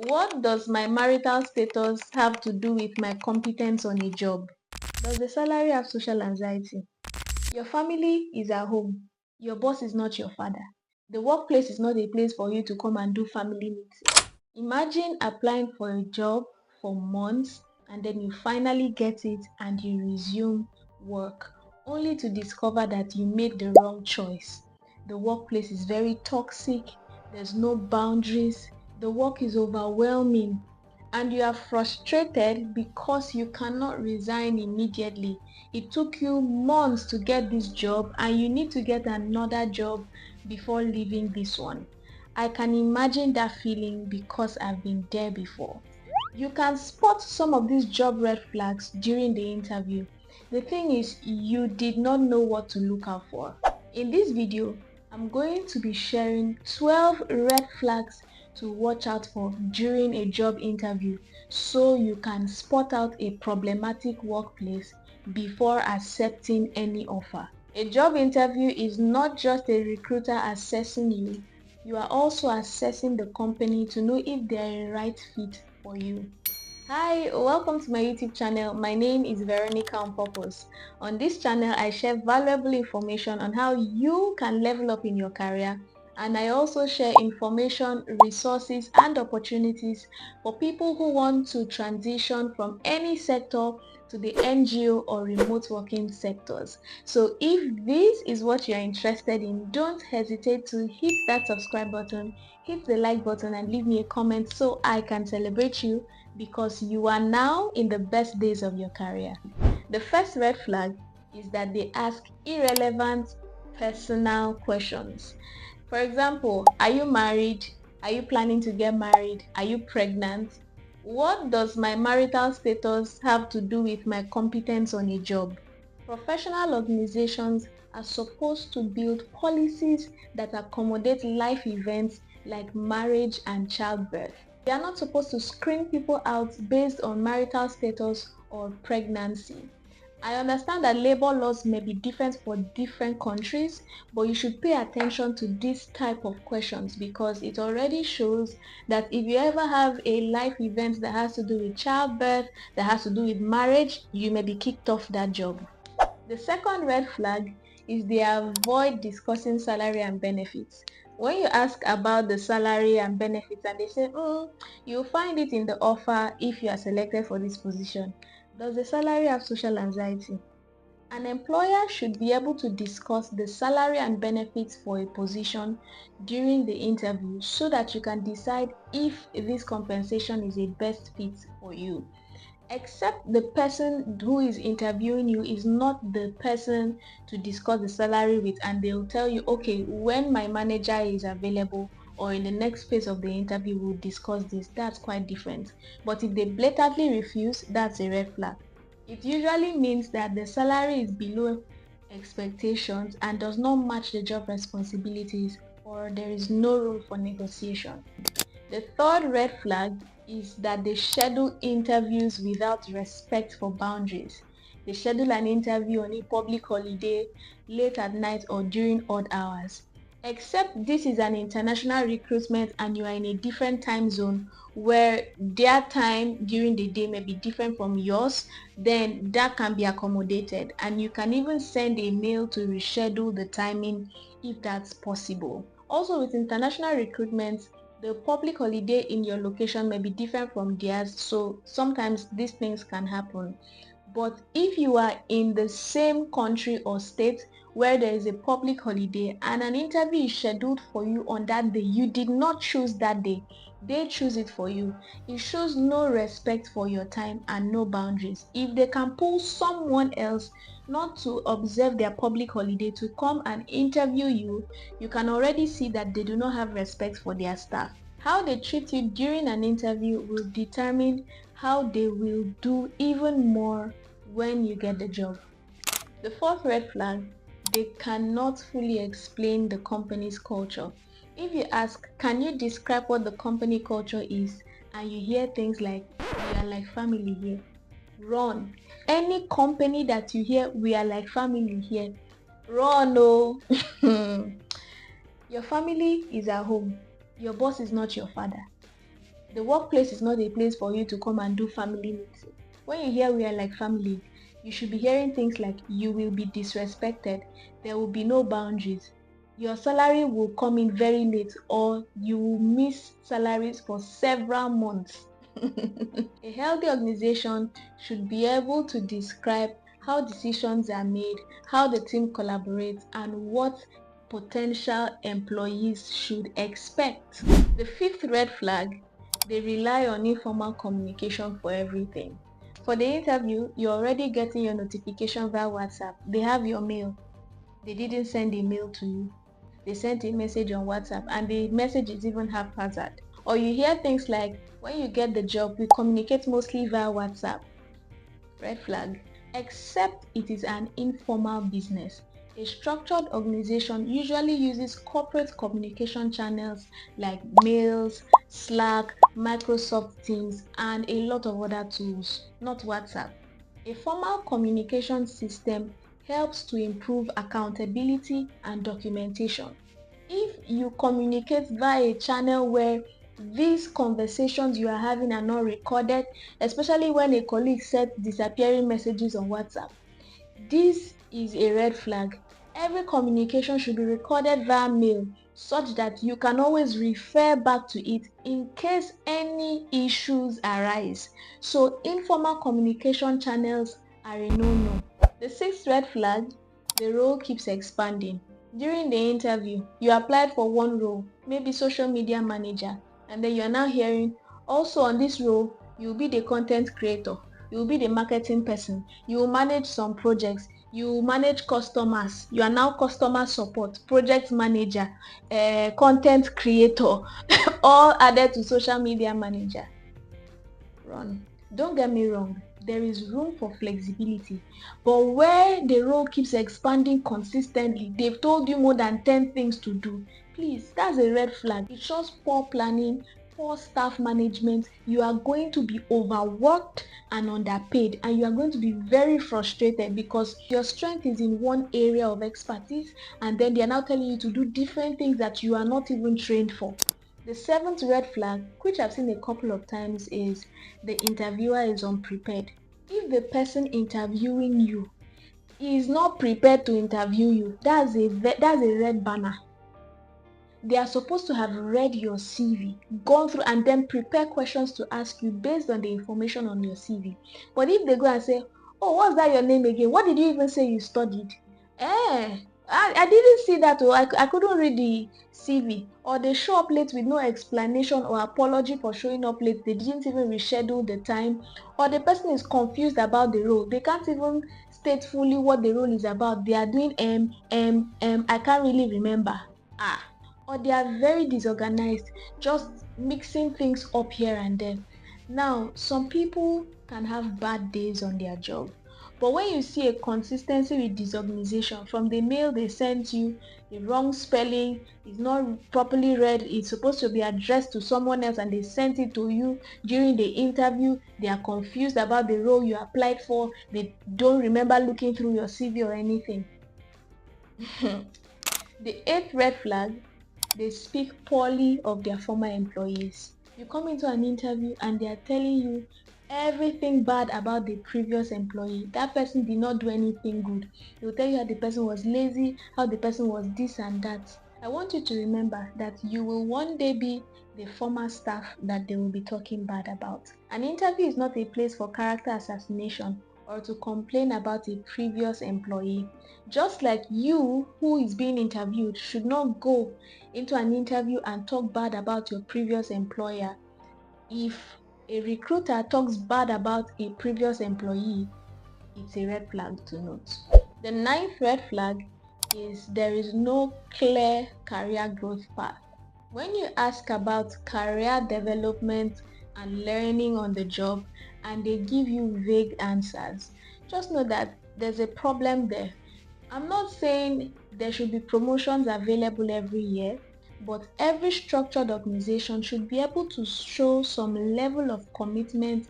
What does my marital status have to do with my competence on a job? Does the salary have social anxiety? Your family is at home. Your boss is not your father. The workplace is not a place for you to come and do family meetings. Imagine applying for a job for months and then you finally get it and you resume work only to discover that you made the wrong choice. The workplace is very toxic. There's no boundaries. The work is overwhelming and you are frustrated because you cannot resign immediately. It took you months to get this job and you need to get another job before leaving this one. I can imagine that feeling because I've been there before. You can spot some of these job red flags during the interview. The thing is, you did not know what to look out for. In this video, I'm going to be sharing 12 red flags to watch out for during a job interview so you can spot out a problematic workplace before accepting any offer. A job interview is not just a recruiter assessing you, you are also assessing the company to know if they are a right fit for you. Hi, welcome to my YouTube channel. My name is Veronica on Purpose. On this channel, I share valuable information on how you can level up in your career, and I also share information, resources, and opportunities for people who want to transition from any sector to the NGO or remote working sectors. So if this is what you're interested in, don't hesitate to hit that subscribe button, hit the like button, and leave me a comment so I can celebrate you because you are now in the best days of your career. The first red flag is that they ask irrelevant personal questions. For example, are you married? Are you planning to get married? Are you pregnant? What does my marital status have to do with my competence on a job? Professional organizations are supposed to build policies that accommodate life events like marriage and childbirth. They are not supposed to screen people out based on marital status or pregnancy. I understand that labor laws may be different for different countries, but you should pay attention to this type of questions because it already shows that if you ever have a life event that has to do with childbirth, that has to do with marriage, you may be kicked off that job. The second red flag is they avoid discussing salary and benefits. When you ask about the salary and benefits and they say, you'll find it in the offer if you are selected for this position. Does the salary have social anxiety? An employer should be able to discuss the salary and benefits for a position during the interview so that you can decide if this compensation is a best fit for you. Except the person who is interviewing you is not the person to discuss the salary with, and they'll tell you, okay, when my manager is available or in the next phase of the interview we'll discuss this. That's quite different. But if they blatantly refuse, that's a red flag. It usually means that the salary is below expectations and does not match the job responsibilities, or there is no room for negotiation. The third red flag is that they schedule interviews without respect for boundaries. They schedule an interview on a public holiday, late at night, or during odd hours. Except this is an international recruitment and you are in a different time zone where their time during the day may be different from yours, then that can be accommodated, and you can even send a mail to reschedule the timing if that's possible. Also, with international recruitment, the public holiday in your location may be different from theirs, so sometimes these things can happen. But if you are in the same country or state where there is a public holiday and an interview is scheduled for you on that day, you did not choose that day, they choose it for you. It shows no respect for your time and no boundaries. If they can pull someone else not to observe their public holiday to come and interview you, you can already see that they do not have respect for their staff. How they treat you during an interview will determine how they will do even more when you get the job. The fourth red flag, they cannot fully explain the company's culture. If you ask, can you describe what the company culture is, and you hear things like, we are like family here, run. Any company that you hear, we are like family here, run. Oh. Your family is at home. Your boss is not your father. The workplace is not a place for you to come and do family meeting. When you hear we are like family, you should be hearing things like you will be disrespected, there will be no boundaries, your salary will come in very late, or you will miss salaries for several months. A healthy organization should be able to describe how decisions are made, how the team collaborates, and what potential employees should expect. The fifth red flag, they rely on informal communication for everything. For the interview, you're already getting your notification via WhatsApp. They have your mail. They didn't send a mail to you. They sent a message on WhatsApp, and the message is even haphazard. Or you hear things like, when you get the job, we communicate mostly via WhatsApp. Red flag. Except it is an informal business. A structured organization usually uses corporate communication channels like mails, Slack, Microsoft Teams, and a lot of other tools, not WhatsApp. A formal communication system helps to improve accountability and documentation. If you communicate via a channel where these conversations you are having are not recorded, especially when a colleague sends disappearing messages on WhatsApp, this is a red flag. Every communication should be recorded via mail such that you can always refer back to it in case any issues arise. So informal communication channels are a no-no. The sixth red flag, the role keeps expanding. During the interview, you applied for one role, maybe social media manager, and then you are now hearing, also on this role, you will be the content creator, you will be the marketing person, you will manage some projects, you will manage customers, you are now customer support, project manager, content creator, all added to social media manager. Run. Don't get me wrong, there is room for flexibility, but where the role keeps expanding consistently, they've told you more than 10 things to do, please, that's a red flag. It shows poor planning, poor staff management. You are going to be overworked and underpaid, and you are going to be very frustrated because your strength is in one area of expertise, and then they are now telling you to do different things that you are not even trained for. The seventh red flag, which I've seen a couple of times, is the interviewer is unprepared. If the person interviewing you is not prepared to interview you, that's a red banner. They are supposed to have read your CV, gone through, and then prepare questions to ask you based on the information on your CV. But if they go and say, oh, what's that your name again? What did you even say you studied? I didn't see that. Oh, I couldn't read the CV. Or they show up late with no explanation or apology for showing up late. They didn't even reschedule the time. Or the person is confused about the role. They can't even state fully what the role is about. They are doing I can't really remember. Or they are very disorganized, just mixing things up here and there. Now, some people can have bad days on their job, but when you see a consistency with disorganization, from the mail they sent you, the wrong spelling is not properly read, it's supposed to be addressed to someone else and they sent it to you during the interview, they are confused about the role you applied for, they don't remember looking through your CV or anything. The eighth red flag, they speak poorly of their former employees. You come into an interview and they are telling you everything bad about the previous employee. That person did not do anything good. They will tell you how the person was lazy, how the person was this and that. I want you to remember that you will one day be the former staff that they will be talking bad about. An interview is not a place for character assassination or to complain about a previous employee. Just like you who is being interviewed should not go into an interview and talk bad about your previous employer. If a recruiter talks bad about a previous employee, it's a red flag to note. The ninth red flag is there is no clear career growth path. When you ask about career development and learning on the job and they give you vague answers, just know that there's a problem there. I'm not saying there should be promotions available every year, but every structured organization should be able to show some level of commitment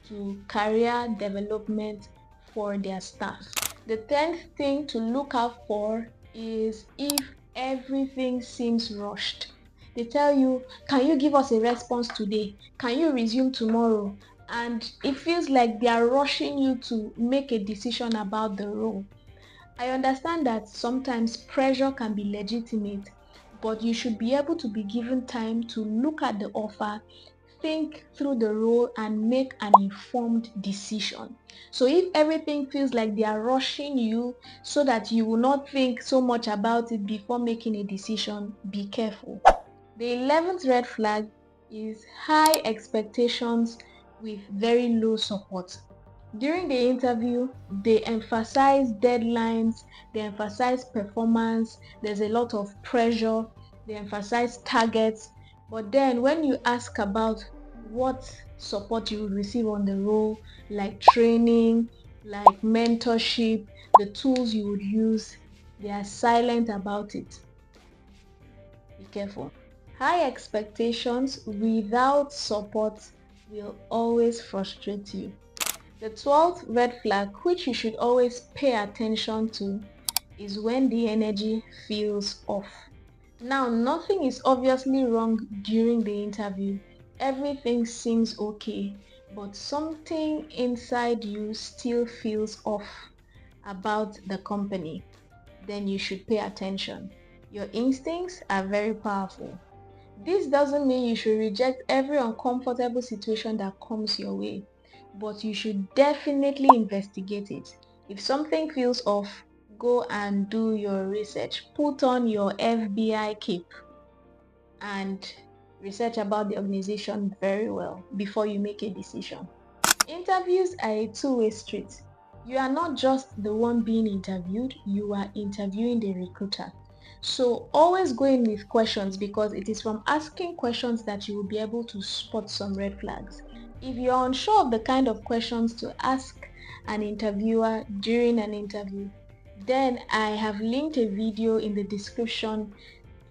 to career development for their staff. The 10th thing to look out for is if everything seems rushed. They tell you, can you give us a response today? Can you resume tomorrow? And it feels like they are rushing you to make a decision about the role. I understand that sometimes pressure can be legitimate, but you should be able to be given time to look at the offer, think through the role, and make an informed decision. So if everything feels like they are rushing you so that you will not think so much about it before making a decision, be careful. The 11th red flag is high expectations with very low support. During the interview, they emphasize deadlines, they emphasize performance, there's a lot of pressure, they emphasize targets. But then when you ask about what support you will receive on the role, like training, like mentorship, the tools you would use, they are silent about it. Be careful. High expectations without support will always frustrate you. The 12th red flag, which you should always pay attention to, is when the energy feels off. Now, nothing is obviously wrong during the interview. Everything seems okay, but something inside you still feels off about the company. Then you should pay attention. Your instincts are very powerful. This doesn't mean you should reject every uncomfortable situation that comes your way, but you should definitely investigate it. If something feels off, go and do your research. Put on your FBI cape and research about the organization very well before you make a decision. Interviews are a two-way street. You are not just the one being interviewed, you are interviewing the recruiter. So always go in with questions, because it is from asking questions that you will be able to spot some red flags. If you're unsure of the kind of questions to ask an interviewer during an interview, then I have linked a video in the description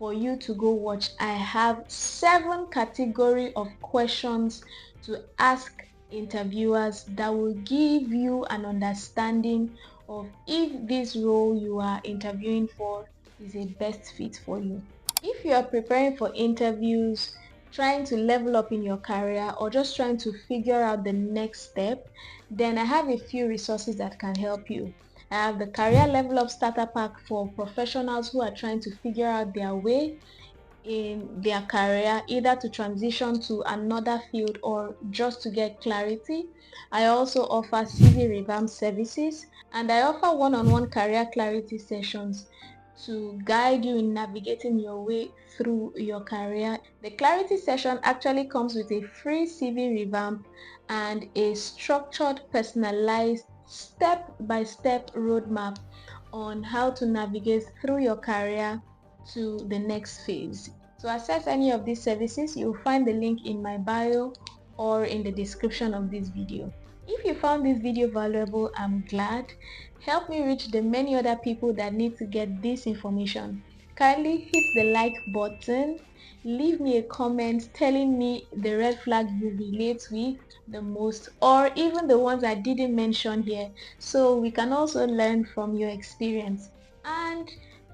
for you to go watch. I have 7 categories of questions to ask interviewers that will give you an understanding of if this role you are interviewing for is a best fit for you. If you are preparing for interviews, trying to level up in your career, or just trying to figure out the next step, then I have a few resources that can help you. I have the Career Level Up Starter Pack for professionals who are trying to figure out their way in their career, either to transition to another field or just to get clarity. I also offer CV revamp services, and I offer one-on-one career clarity sessions to guide you in navigating your way through your career. The clarity session actually comes with a free CV revamp and a structured, personalized, step-by-step roadmap on how to navigate through your career to the next phase. To access any of these services, you'll find the link in my bio or in the description of this video. If you found this video valuable, I'm glad. Help me reach the many other people that need to get this information. Kindly hit the like button, leave me a comment telling me the red flag you relate with the most, or even the ones I didn't mention here, so we can also learn from your experience. And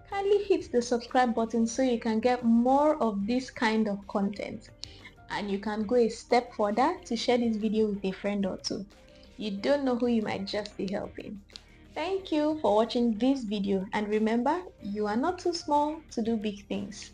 kindly hit the subscribe button so you can get more of this kind of content. And you can go a step further to share this video with a friend or two. You don't know who you might just be helping. Thank you for watching this video, and remember, you are not too small to do big things.